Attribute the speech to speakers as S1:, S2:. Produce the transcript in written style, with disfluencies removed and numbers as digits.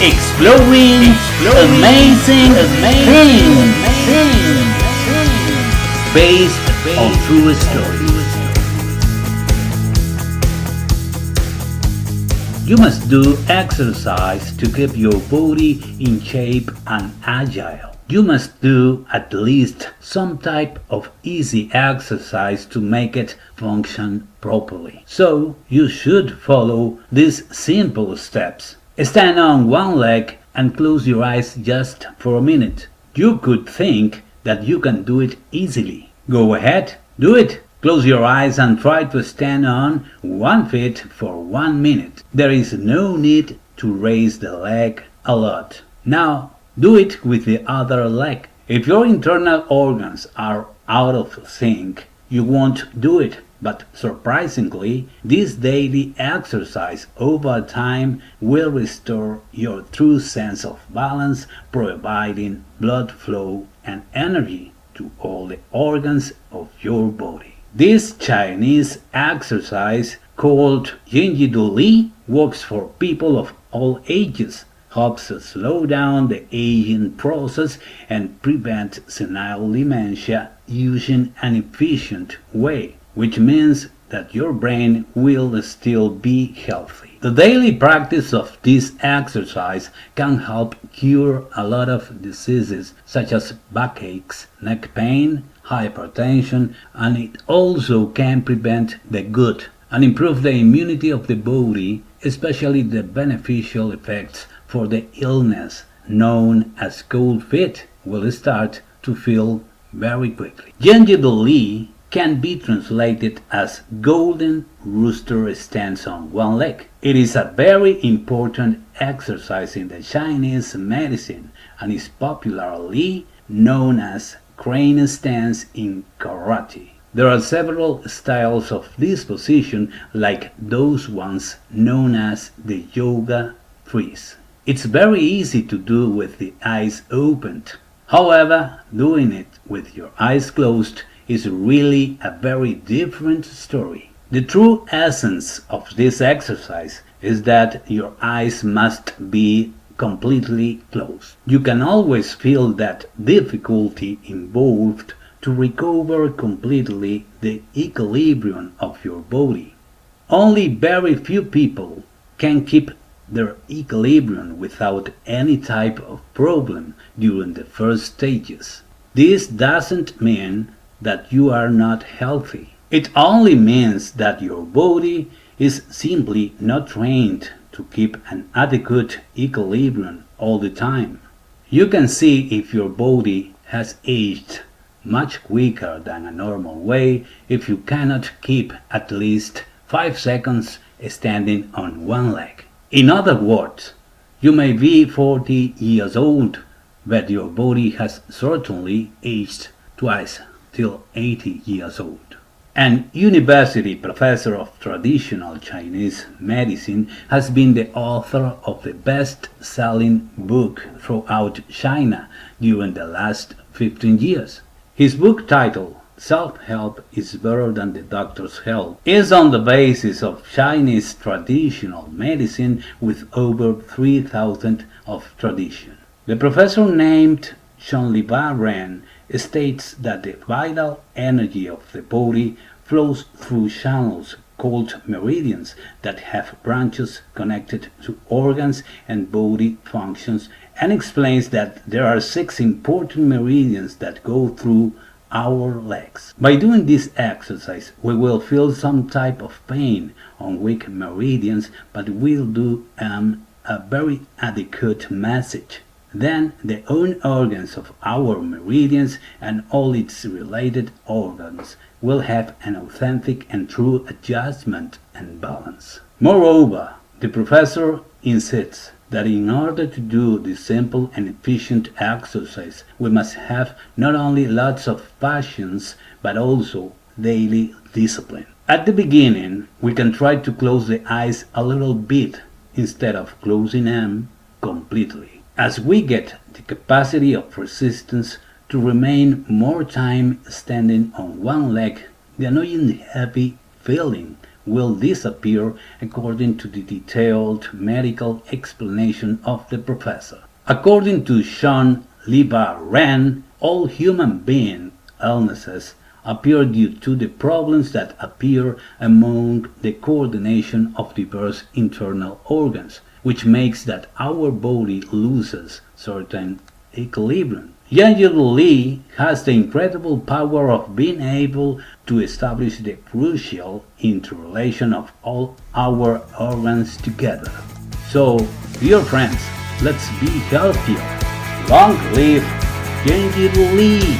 S1: Exploring amazing things based on true stories. You must do exercise to keep your body in shape and agile. You must do at least some type of easy exercise to make it function properly. So you should follow these simple steps. Stand on one leg and close your eyes just for a minute. You could think that you can do it easily. Go ahead, do it. Close your eyes and try to stand on one foot for 1 minute. There is no need to raise the leg a lot. Now, do it with the other leg. If your internal organs are out of sync, you won't do it. But surprisingly, this daily exercise over time will restore your true sense of balance, providing blood flow and energy to all the organs of your body. This Chinese exercise, called Jin Ji Du Li, works for people of all ages, helps slow down the aging process and prevent senile dementia using an efficient way, which means that your brain will still be healthy. The daily practice of this exercise can help cure a lot of diseases such as backaches, neck pain, hypertension, and it also can prevent the gut and improve the immunity of the body, especially the beneficial effects for the illness known as cold feet will start to feel very quickly. Jin Ji Du Li can be translated as golden rooster stands on one leg. It is a very important exercise in the Chinese medicine and is popularly known as crane stance in karate. There are several styles of this position, like those ones known as the yoga freeze. It's very easy to do with the eyes opened. However, doing it with your eyes closed is really a very different story. The true essence of this exercise is that your eyes must be completely closed. You can always feel that difficulty involved to recover completely the equilibrium of your body. Only very few people can keep their equilibrium without any type of problem during the first stages. This doesn't mean that you are not healthy. It only means that your body is simply not trained to keep an adequate equilibrium all the time. You can see if your body has aged much quicker than a normal way if you cannot keep at least 5 seconds standing on one leg. In other words, you may be 40 years old, but your body has certainly aged twice till 80 years old. An university professor of traditional Chinese medicine has been the author of the best-selling book throughout China during the last 15 years. His book titled Self-Help is Better Than the Doctor's Help is on the basis of Chinese traditional medicine with over 3,000 of tradition. The professor, named Shonliba Ren, states that the vital energy of the body flows through channels called meridians that have branches connected to organs and body functions, and explains that there are 6 important meridians that go through our legs. By doing this exercise, we will feel some type of pain on weak meridians, but we'll do a very adequate massage. Then the own organs of our meridians and all its related organs will have an authentic and true adjustment and balance. Moreover, the professor insists that in order to do this simple and efficient exercise, we must have not only lots of passions, but also daily discipline. At the beginning, we can try to close the eyes a little bit instead of closing them completely. As we get the capacity of resistance to remain more time standing on one leg, the annoying heavy feeling will disappear according to the detailed medical explanation of the professor. According to Sean Liba-Ren, all human being illnesses appear due to the problems that appear among the coordination of diverse internal organs, which makes that our body loses certain equilibrium. Jin Ji Du Li has the incredible power of being able to establish the crucial interrelation of all our organs together. So, dear friends, let's be healthier. Long live Jin Ji Du Li!